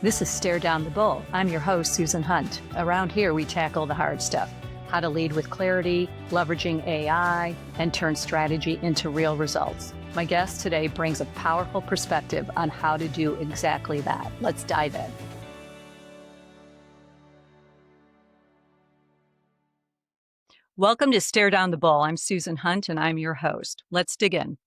This is Stare Down the Bull. I'm your host, Susan Hunt. Around here, we tackle the hard stuff: how to lead with clarity, leveraging AI, and turn strategy into real results. My guest today brings a powerful perspective on how to do exactly that. Let's dive in. Welcome to Stare Down the Bull. I'm Susan Hunt, and I'm your host. Let's dig in.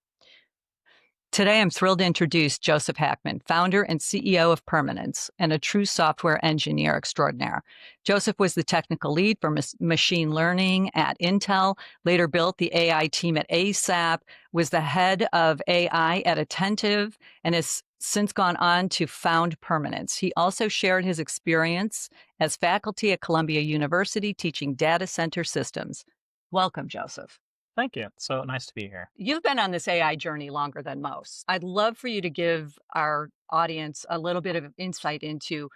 Today, I'm thrilled to introduce Joseph Hackman, founder and CEO of Permanence, and a true software engineer extraordinaire. Joseph was the technical lead for machine learning at Intel, later built the AI team at ASAP, was the head of AI at Attentive, and has since gone on to found Permanence. He also shared his experience as faculty at Columbia University teaching data center systems. Welcome, Joseph. Thank you. So nice to be here. You've been on this AI journey longer than most. I'd love for you to give our audience a little bit of insight into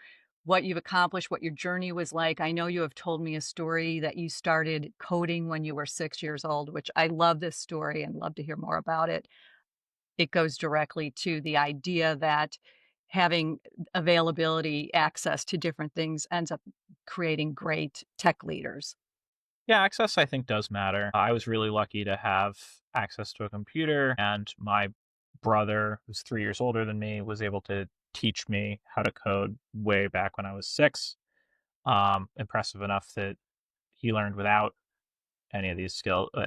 what you've accomplished, what your journey was like. I know you have told me a story that you started coding when you were 6 years old, which I love this story and love to hear more about it. It goes directly to the idea that having availability, access to different things ends up creating great tech leaders. Yeah, access I think does matter. I was really lucky to have access to a computer, and my brother, who's 3 years older than me, was able to teach me how to code way back when I was 6. Impressive enough that he learned without any of these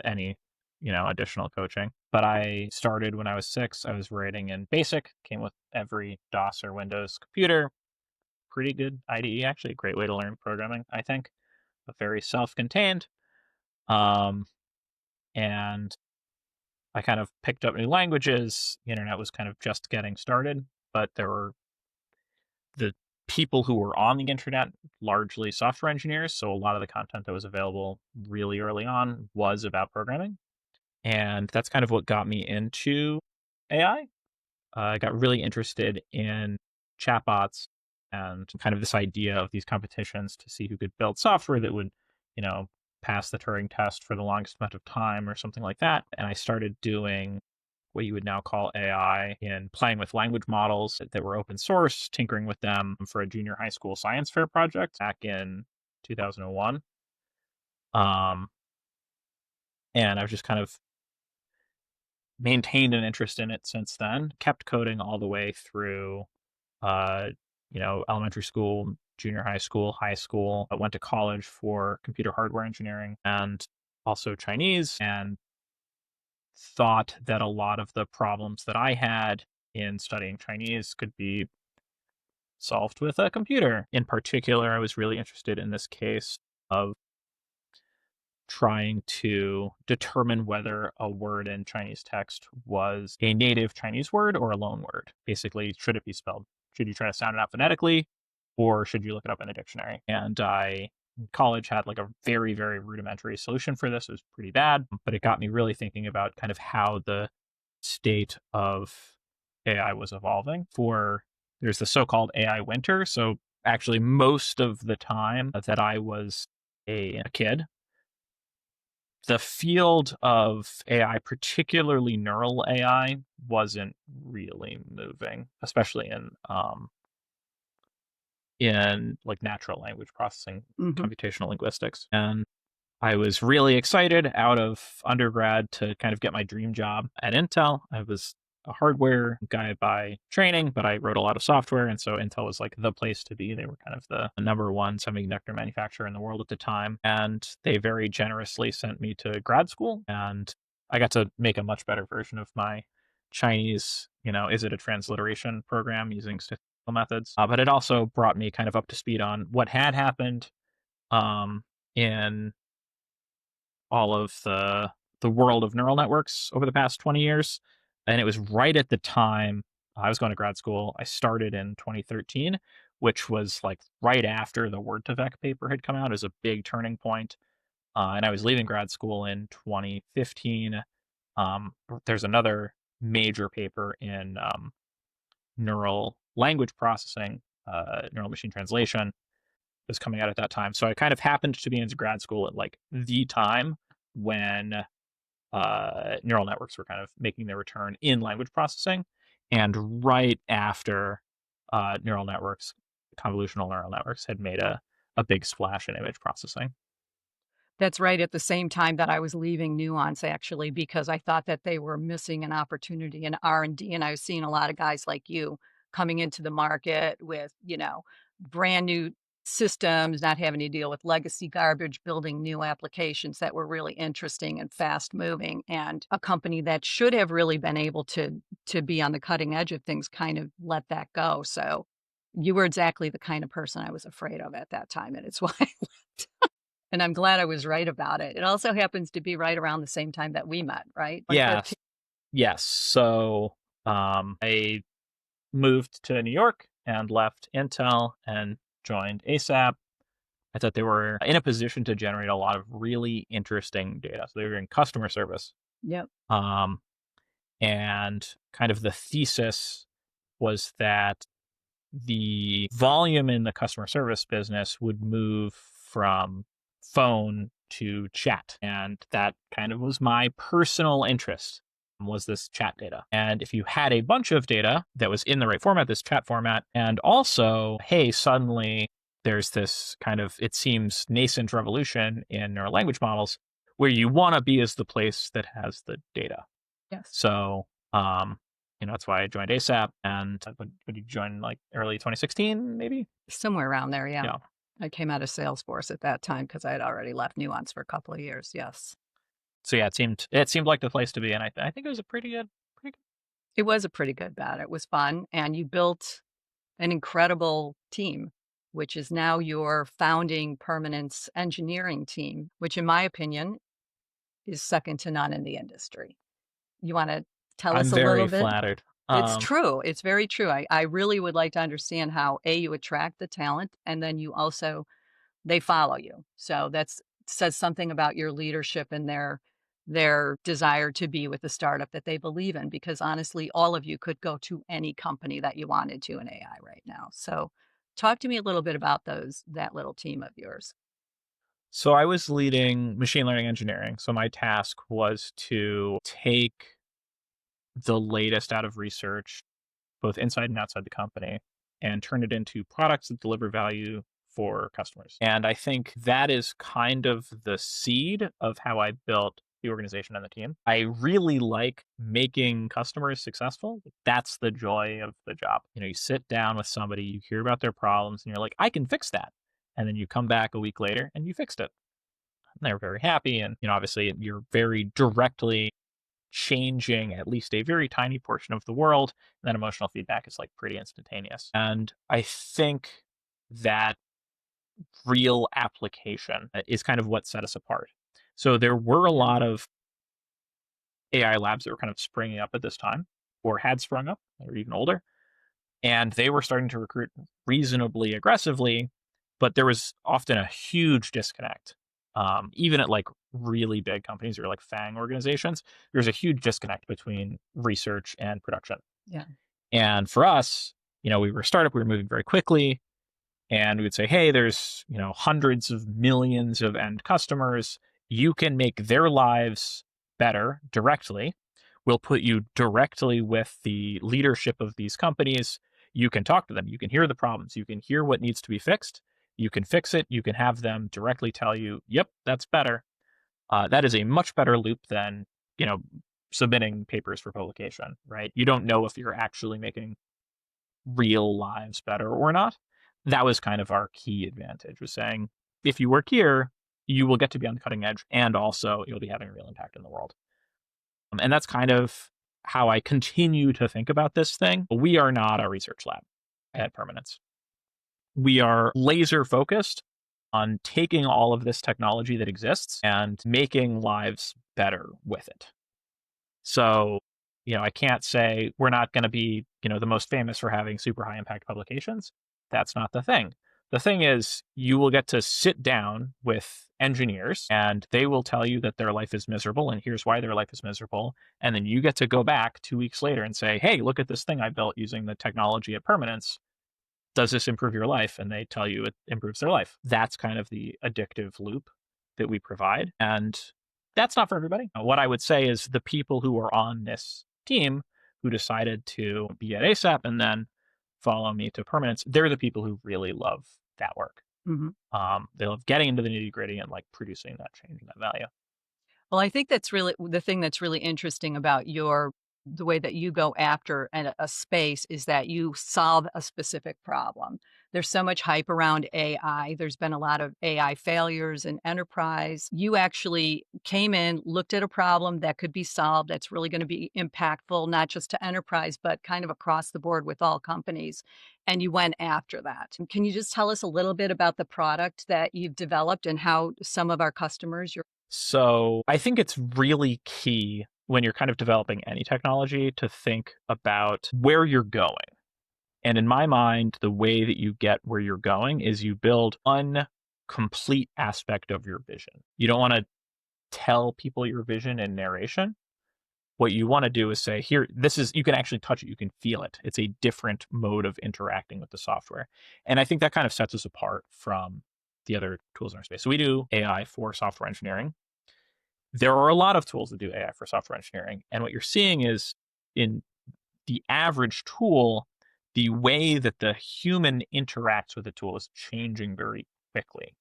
any additional coaching. But I started when I was 6. I was writing in BASIC, came with every DOS or Windows computer. Pretty good IDE, actually, a great way to learn programming, I think, but very self-contained. Um, and I kind of picked up new languages. The internet was kind of just getting started, but there were the people who were on the internet, largely software engineers. So a lot of the content that was available really early on was about programming. And that's kind of what got me into AI. I got really interested in chatbots and kind of this idea of these competitions to see who could build software that would, pass the Turing test for the longest amount of time or something like that. And I started doing what you would now call AI in playing with language models that were open source, tinkering with them for a junior high school science fair project back in 2001. And I've just kind of maintained an interest in it since then, kept coding all the way through, elementary school, junior high school. I went to college for computer hardware engineering and also Chinese, and thought that a lot of the problems that I had in studying Chinese could be solved with a computer. In particular, I was really interested in this case of trying to determine whether a word in Chinese text was a native Chinese word or a loan word. Basically, should it be spelled? Should you try to sound it out phonetically, or should you look it up in a dictionary? And I, in college, had like a very, very rudimentary solution for this. It was pretty bad, but it got me really thinking about kind of how the state of AI was evolving. There's the so-called AI winter. So actually, most of the time that I was a kid, the field of AI, particularly neural AI, wasn't really moving, especially in like natural language processing, computational linguistics. And I was really excited out of undergrad to kind of get my dream job at Intel. I was a hardware guy by training, but I wrote a lot of software. And so Intel was like the place to be. They were kind of the number one semiconductor manufacturer in the world at the time. And they very generously sent me to grad school. And I got to make a much better version of my Chinese, is it a transliteration program using statistical methods? But it also brought me kind of up to speed on what had happened in all of the world of neural networks over the past 20 years. And it was right at the time I was going to grad school. I started in 2013, which was like right after the Word2Vec paper had come out as a big turning point. And I was leaving grad school in 2015. There's another major paper in neural language processing, neural machine translation, was coming out at that time. So I kind of happened to be in grad school at like the time when neural networks were kind of making their return in language processing, and right after neural networks convolutional neural networks had made a big splash in image processing. That's right at the same time that I was leaving Nuance, actually, because I thought that they were missing an opportunity in R&D, and I was seeing a lot of guys like you coming into the market with, brand new systems, not having to deal with legacy garbage, building new applications that were really interesting and fast moving, and a company that should have really been able to be on the cutting edge of things kind of let that go. So, you were exactly the kind of person I was afraid of at that time, and it's why I left. And I'm glad I was right about it. It also happens to be right around the same time that we met, right? Yes. 2013. Yes. So I moved to New York and left Intel and joined ASAP. I thought they were in a position to generate a lot of really interesting data. So they were in customer service. Yep. Um, and kind of the thesis was that the volume in the customer service business would move from phone to chat. And that kind of was my personal interest, was this chat data. And if you had a bunch of data that was in the right format, this chat format, and also, hey, suddenly there's this kind of, it seems, nascent revolution in neural language models where you want to be as the place that has the data. Yes. So, that's why I joined ASAP. And would you join like early 2016, maybe? Somewhere around there, yeah. Yeah. I came out of Salesforce at that time because I had already left Nuance for a couple of years, yes. So yeah, it seemed like the place to be, and I think it was a pretty good. It was a pretty good bet. It was fun, and you built an incredible team, which is now your founding Permanence engineering team, which in my opinion is second to none in the industry. You wanna tell I'm us a little very bit? flattered. It's true, it's very true. I really would like to understand how, A, you attract the talent, and then you also they follow you. So that's says something about your leadership and their desire to be with the startup that they believe in, because honestly, all of you could go to any company that you wanted to in AI right now. So talk to me a little bit about that little team of yours. So I was leading machine learning engineering. So my task was to take the latest out of research, both inside and outside the company, and turn it into products that deliver value for customers. And I think that is kind of the seed of how I built the organization and the team. I really like making customers successful. That's the joy of the job. You sit down with somebody, you hear about their problems, and you're like, I can fix that. And then you come back a week later and you fixed it. And they're very happy. And, obviously you're very directly changing at least a very tiny portion of the world. And then emotional feedback is like pretty instantaneous. And I think that real application is kind of what set us apart. So there were a Yeah. lot of AI labs that were kind of springing up at this time or had sprung up or even older. And they were starting to recruit reasonably aggressively, but there was often a huge disconnect. Even at like really big companies or like FANG organizations, there's a huge disconnect between research and production. Yeah. And for us, we were a startup, we were moving very quickly, and we would say, hey, there's, hundreds of millions of end customers. You can make their lives better directly. We'll put you directly with the leadership of these companies. You can talk to them. You can hear the problems. You can hear what needs to be fixed. You can fix it. You can have them directly tell you, yep, that's better. That is a much better loop than, you know, submitting papers for publication, right? You don't know if you're actually making real lives better or not. That was kind of our key advantage, was saying, if you work here, you will get to be on the cutting edge and also you'll be having a real impact in the world. And that's kind of how I continue to think about this thing. We are not a research lab at Permanence. We are laser focused on taking all of this technology that exists and making lives better with it. So, I can't say we're not going to be, the most famous for having super high impact publications. That's not the thing. The thing is, you will get to sit down with engineers and they will tell you that their life is miserable and here's why their life is miserable. And then you get to go back 2 weeks later and say, hey, look at this thing I built using the technology at Permanence. Does this improve your life? And they tell you it improves their life. That's kind of the addictive loop that we provide. And that's not for everybody. What I would say is the people who are on this team who decided to be at ASAP and then follow me to Permanence, they're the people who really love that work. Mhm. They love getting into the nitty-gritty and like producing that change and that value. Well, I think that's really the thing that's really interesting about the way that you go after a space is that you solve a specific problem. There's so much hype around AI. There's been a lot of AI failures in enterprise. You actually came in, looked at a problem that could be solved that's really going to be impactful, not just to enterprise, but kind of across the board with all companies. And you went after that. Can you just tell us a little bit about the product that you've developed and how some of our customers, So I think it's really key when you're kind of developing any technology to think about where you're going. And in my mind, the way that you get where you're going is you build one complete aspect of your vision. You don't want to tell people your vision in narration. What you want to do is say, here, this is, you can actually touch it, you can feel it. It's a different mode of interacting with the software. And I think that kind of sets us apart from the other tools in our space. So we do AI for software engineering. There are a lot of tools that do AI for software engineering. And what you're seeing is in the average tool, the way that the human interacts with the tool is changing very quickly.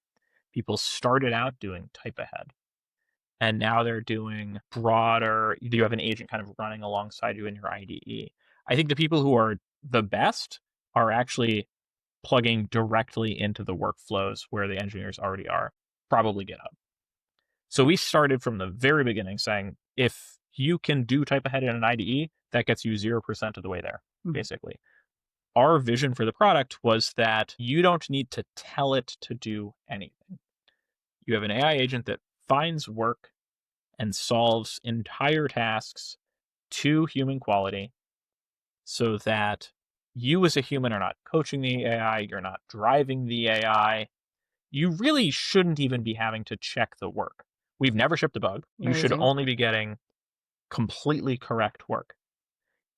People started out doing type ahead, and now they're doing broader. You have an agent kind of running alongside you in your IDE. I think the people who are the best are actually plugging directly into the workflows where the engineers already are, probably GitHub. So we started from the very beginning saying, if you can do type ahead in an IDE, that gets you 0% of the way there, Mhm. basically. Our vision for the product was that you don't need to tell it to do anything. You have an AI agent that finds work and solves entire tasks to human quality so that you as a human are not coaching the AI, you're not driving the AI. You really shouldn't even be having to check the work. We've never shipped a bug. You should Amazing. only be getting completely correct work.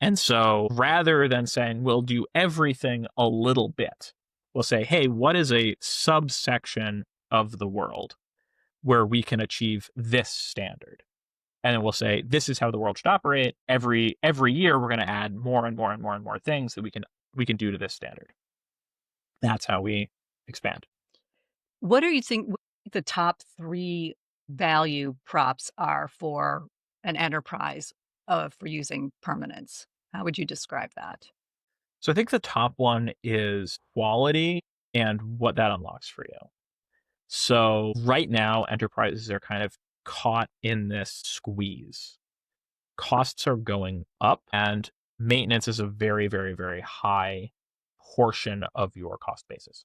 And so rather than saying we'll do everything a little bit, we'll say, hey, what is a subsection of the world where we can achieve this standard? And then we'll say, this is how the world should operate. Every year we're going to add more and more and more and more things that we can do to this standard. That's how we expand. What the top 3 value props are for an enterprise, for using permanence? How would you describe that? So I think the top one is quality and what that unlocks for you. So right now, enterprises are kind of caught in this squeeze. Costs are going up, and maintenance is a very, very, very high portion of your cost basis.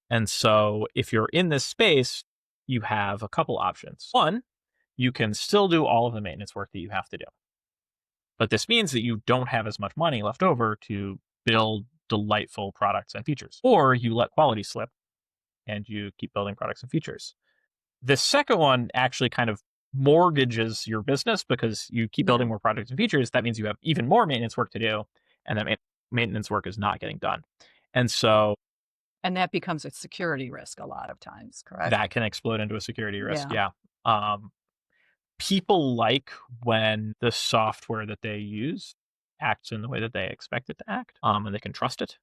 And so if you're in this space, you have a couple options. One, you can still do all of the maintenance work that you have to do. But this means that you don't have as much money left over to build delightful products and features. Or you let quality slip and you keep building products and features. The second one actually kind of mortgages your business because you keep Yeah, building more products and features. That means you have even more maintenance work to do, and that maintenance work is not getting done. And so and that becomes a security risk a lot of times, correct? that can explode into a security risk. Yeah. Yeah. Um, People like when the software that they use acts in the way that they expect it to act, and they can trust it.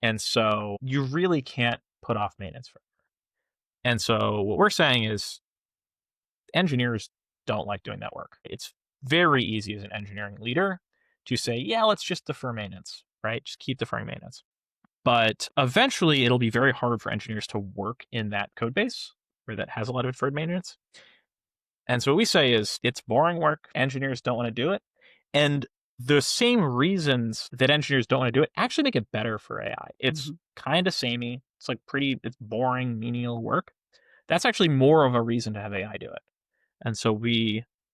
And so you really can't put off maintenance for. And so what we're saying is engineers don't like doing that work. It's very easy as an engineering leader to say, yeah, let's just defer maintenance, right? Just keep deferring maintenance. But eventually it'll be very hard for engineers to work in that code base where that has a lot of deferred maintenance. And so what we say is it's boring work. Engineers don't want to do it. And the same reasons that engineers don't want to do it actually make it better for AI. It's Mhm. kind of samey. It's like it's boring, menial work. That's actually more of a reason to have AI do it. And so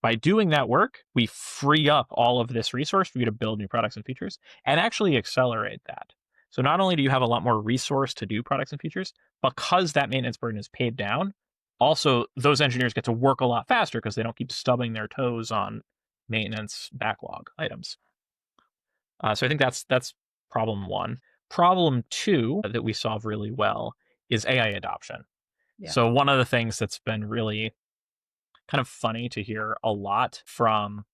by doing that work, we free up all of this resource for you to build new products and features and actually accelerate that. So not only do you have a lot more resource to do products and features, because that maintenance burden is paid down, also those engineers get to work a lot faster because they don't keep stubbing their toes on maintenance backlog items. So I think that's problem one. Problem two that we solve really well is AI adoption. Yeah. So one of the things that's been really kind of funny to hear a lot from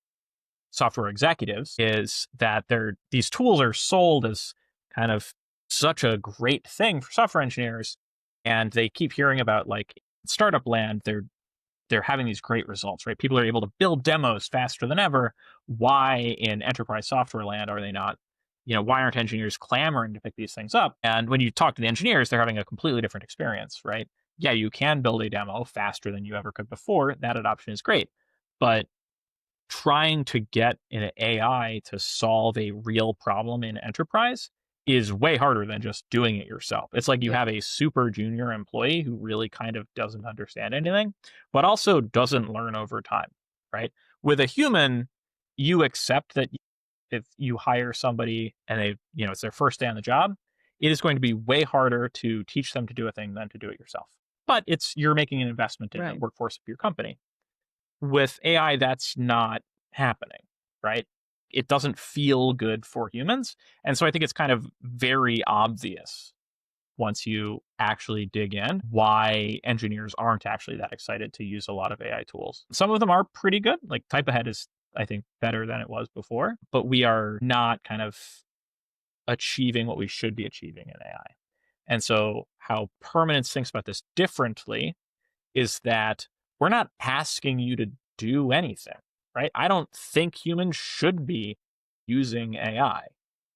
software executives is that these tools are sold as kind of such a great thing for software engineers. And they keep hearing about like startup land, they're having these great results, right? People are able to build demos faster than ever. Why in enterprise software land are they not? Why aren't engineers clamoring to pick these things up? And when you talk to the engineers, they're having a completely different experience, right? Yeah, you can build a demo faster than you ever could before. That adoption is great. But trying to get an AI to solve a real problem in enterprise is way harder than just doing it yourself. It's like you Yeah. have a super junior employee who really kind of doesn't understand anything, but also doesn't learn over time, right? With a human, you accept that if you hire somebody and it's their first day on the job, it is going to be way harder to teach them to do a thing than to do it yourself. But you're making an investment in the Right. workforce of your company. With AI, that's not happening, right? It doesn't feel good for humans. And so I think it's kind of very obvious once you actually dig in why engineers aren't actually that excited to use a lot of AI tools. Some of them are pretty good. Like type ahead is, I think, better than it was before, but we are not kind of achieving what we should be achieving in AI. And so how Permanence thinks about this differently is that we're not asking you to do anything, right? I don't think humans should be using AI,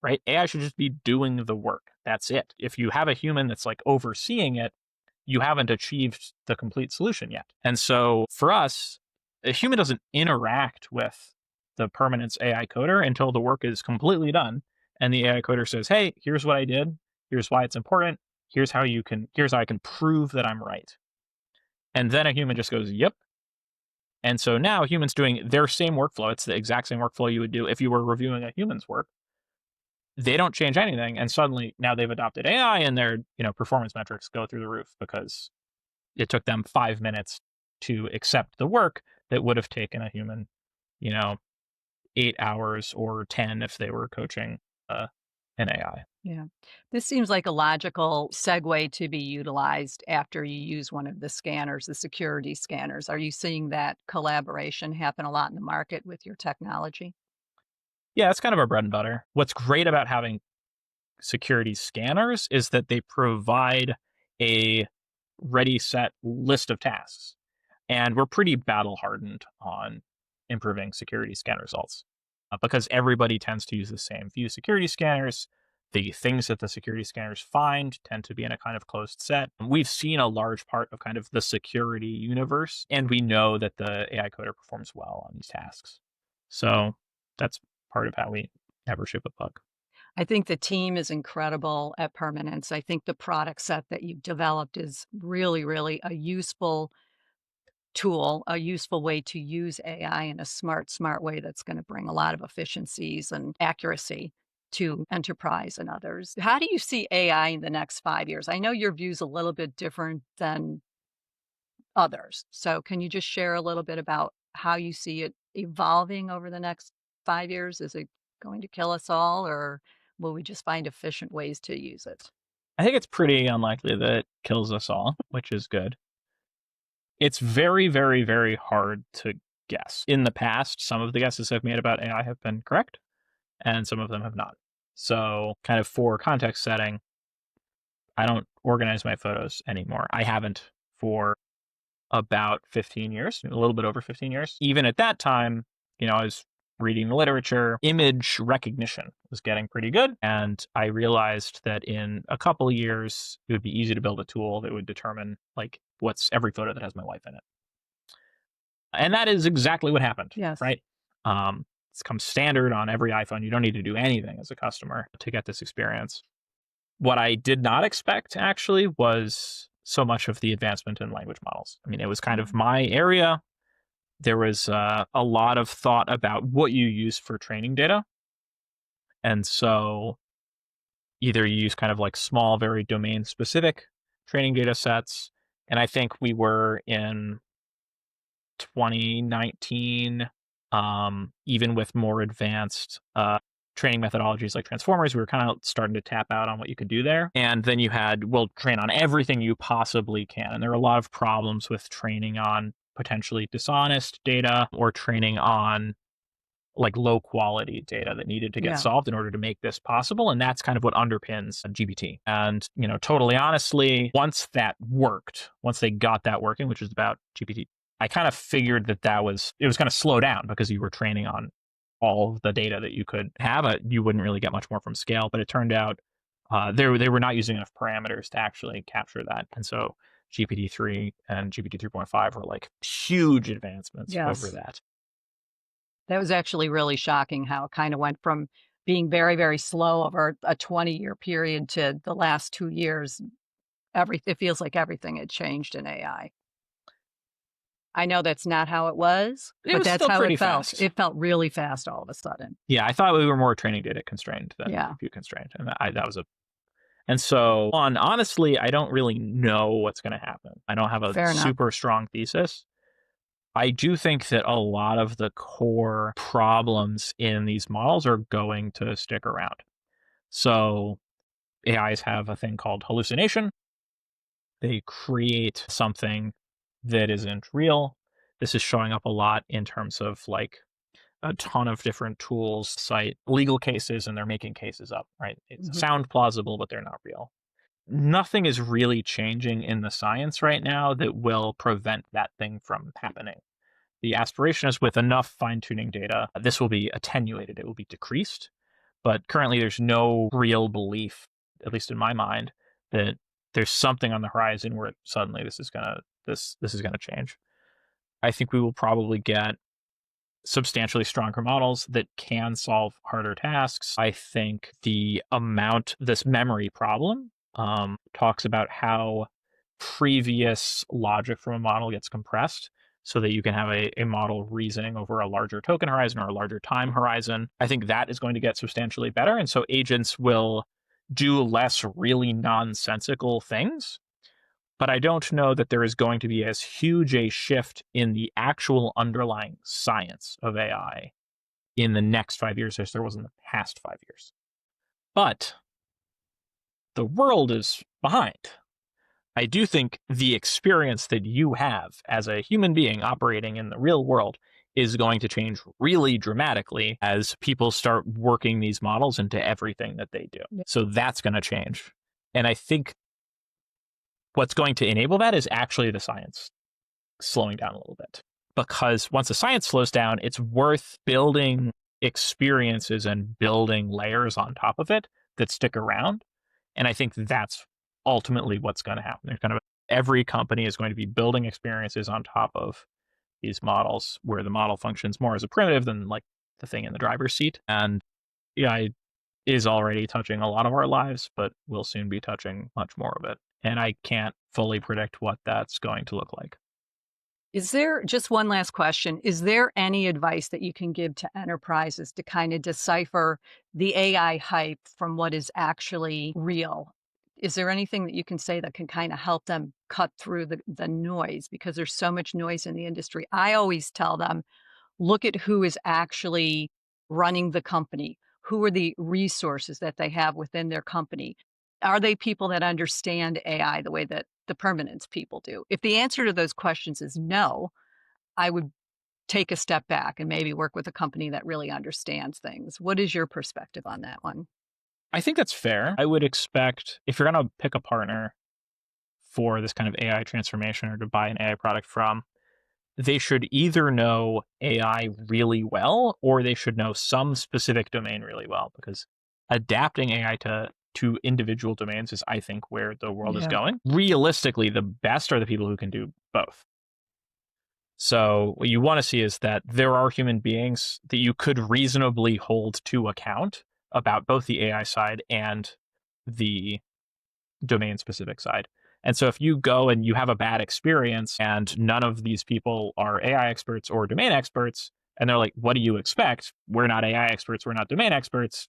right? AI should just be doing the work. That's it. If you have a human that's like overseeing it, you haven't achieved the complete solution yet. And so for us, a human doesn't interact with the Permanence AI coder until the work is completely done. And the AI coder says, hey, here's what I did. Here's why it's important. Here's how I can prove that I'm right. And then a human just goes, yep. And so now humans doing their same workflow. It's the exact same workflow you would do if you were reviewing a human's work. They don't change anything. And suddenly now they've adopted AI and their, performance metrics go through the roof because it took them 5 minutes to accept the work that would have taken a human, you know, 8 hours or 10 if they were coaching an AI. Yeah. This seems like a logical segue to be utilized after you use one of the scanners, the security scanners. Are you seeing that collaboration happen a lot in the market with your technology? Yeah, it's kind of our bread and butter. What's great about having security scanners is that they provide a ready set list of tasks. And we're pretty battle hardened on improving security scan results because everybody tends to use the same few security scanners. The things that the security scanners find tend to be in a kind of closed set. We've seen a large part of kind of the security universe, and we know that the AI coder performs well on these tasks. So that's part of how we never ship a bug. I think the team is incredible at Permanence. I think the product set that you've developed is really, really a useful tool, a useful way to use AI in a smart way that's going to bring a lot of efficiencies and accuracy to enterprise and others. How do you see AI in the next 5 years? I know your view's a little bit different than others. So can you just share a little bit about how you see it evolving over the next 5 years? Is it going to kill us all, or will we just find efficient ways to use it? I think it's pretty unlikely that it kills us all, which is good. It's very, very, very hard to guess. In the past, some of the guesses I've made about AI have been correct, and some of them have not. So, kind of for context setting, I don't organize my photos anymore. I haven't for about 15 years, a little bit over 15 years. Even at that time, I was reading the literature, image recognition was getting pretty good. And I realized that in a couple of years, it would be easy to build a tool that would determine like what's every photo that has my wife in it. And that is exactly what happened, Yes. right? It's come standard on every iPhone. You don't need to do anything as a customer to get this experience. What I did not expect actually was so much of the advancement in language models. I mean, it was kind of my area. There was a lot of thought about what you use for training data. And so either you use kind of like small, very domain specific training data sets. And I think we were in 2019, even with more advanced training methodologies like transformers, we were kind of starting to tap out on what you could do there. And then you had, well, train on everything you possibly can. And there are a lot of problems with training on potentially dishonest data or training on like low quality data that needed to get Yeah. solved in order to make this possible. And that's kind of what underpins GPT. And, totally honestly, once that worked, once they got that working, which is about GPT, I kind of figured it was going to slow down because you were training on all of the data that you could have. You wouldn't really get much more from scale, but it turned out they were not using enough parameters to actually capture that. And so GPT-3 and GPT 3.5 were like huge advancements over Yes. that. That was actually really shocking how it kind of went from being very, very slow over a 20-year period to the last 2 years. It feels like everything had changed in AI. I know that's not how it was, It but was that's still how it pretty felt. fast. It felt really fast all of a sudden. Yeah, I thought we were more training data constrained than Yeah, GPU constrained, and that was a. And so, honestly, I don't really know what's going to happen. I don't have a fair enough. super strong thesis. I do think that a lot of the core problems in these models are going to stick around. So AIs have a thing called hallucination. They create something that isn't real. This is showing up a lot in terms of like a ton of different tools cite legal cases and they're making cases up, right? It Mhm. sound plausible, but they're not real. Nothing is really changing in the science right now that will prevent that thing from happening. The aspiration is with enough fine tuning data, this will be attenuated, it will be decreased. But currently, there's no real belief, at least in my mind, that there's something on the horizon where suddenly this is gonna change. I think we will probably get substantially stronger models that can solve harder tasks. I think this memory problem talks about how previous logic from a model gets compressed so that you can have a model reasoning over a larger token horizon or a larger time horizon. I think that is going to get substantially better. And so agents will do less really nonsensical things, but I don't know that there is going to be as huge a shift in the actual underlying science of AI in the next 5 years as there was in the past 5 years. But the world is behind. I do think the experience that you have as a human being operating in the real world is going to change really dramatically as people start working these models into everything that they do. Yeah. So that's going to change. And I think what's going to enable that is actually the science slowing down a little bit. Because once the science slows down, it's worth building experiences and building layers on top of it that stick around. And I think that's ultimately what's going to happen. There's kind of every company is going to be building experiences on top of these models where the model functions more as a primitive than like the thing in the driver's seat. And yeah, it is already touching a lot of our lives, but will soon be touching much more of it. And I can't fully predict what that's going to look like. Is there just one last question? Is there any advice that you can give to enterprises to kind of decipher the AI hype from what is actually real? Is there anything that you can say that can kind of help them cut through the noise? Because there's so much noise in the industry. I always tell them, look at who is actually running the company. Who are the resources that they have within their company? Are they people that understand AI the way that the permanence people do? If the answer to those questions is no, I would take a step back and maybe work with a company that really understands things. What is your perspective on that one? I think that's fair. I would expect if you're going to pick a partner for this kind of AI transformation or to buy an AI product from, they should either know AI really well or they should know some specific domain really well because adapting AI to individual domains is, I think, where the world is Yeah. going. Realistically, the best are the people who can do both. So what you want to see is that there are human beings that you could reasonably hold to account about both the AI side and the domain specific side. And so if you go and you have a bad experience and none of these people are AI experts or domain experts, and they're like, what do you expect? We're not AI experts, we're not domain experts.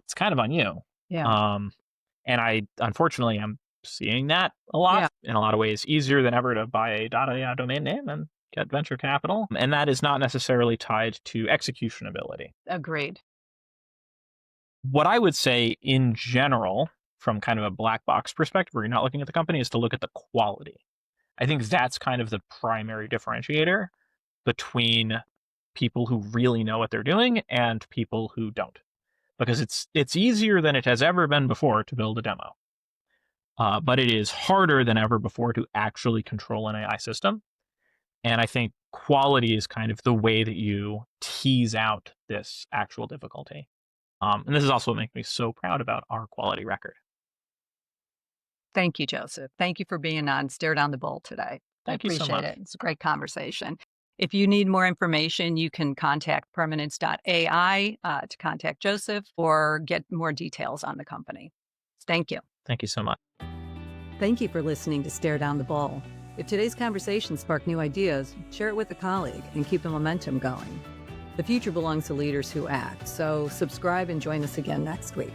It's kind of on you. Yeah. Um, and I unfortunately am seeing that a Yeah. lot. In a lot of ways, easier than ever to buy a .ai domain name and get venture capital. And that is not necessarily tied to execution ability. Agreed. What I would say in general, from kind of a black box perspective, where you're not looking at the company, is to look at the quality. I think that's kind of the primary differentiator between people who really know what they're doing and people who don't, because it's easier than it has ever been before to build a demo. But it is harder than ever before to actually control an AI system. And I think quality is kind of the way that you tease out this actual difficulty. And this is also what makes me so proud about our quality record. Thank you, Joseph. Thank you for being on Stare Down the Bowl today. I Thank you so appreciate much. it. It's a great conversation. If you need more information, you can contact permanence.ai to contact Joseph or get more details on the company. Thank you. Thank you so much. Thank you for listening to Stare Down the Bowl. If today's conversation sparked new ideas, share it with a colleague and keep the momentum going. The future belongs to leaders who act, so subscribe and join us again next week.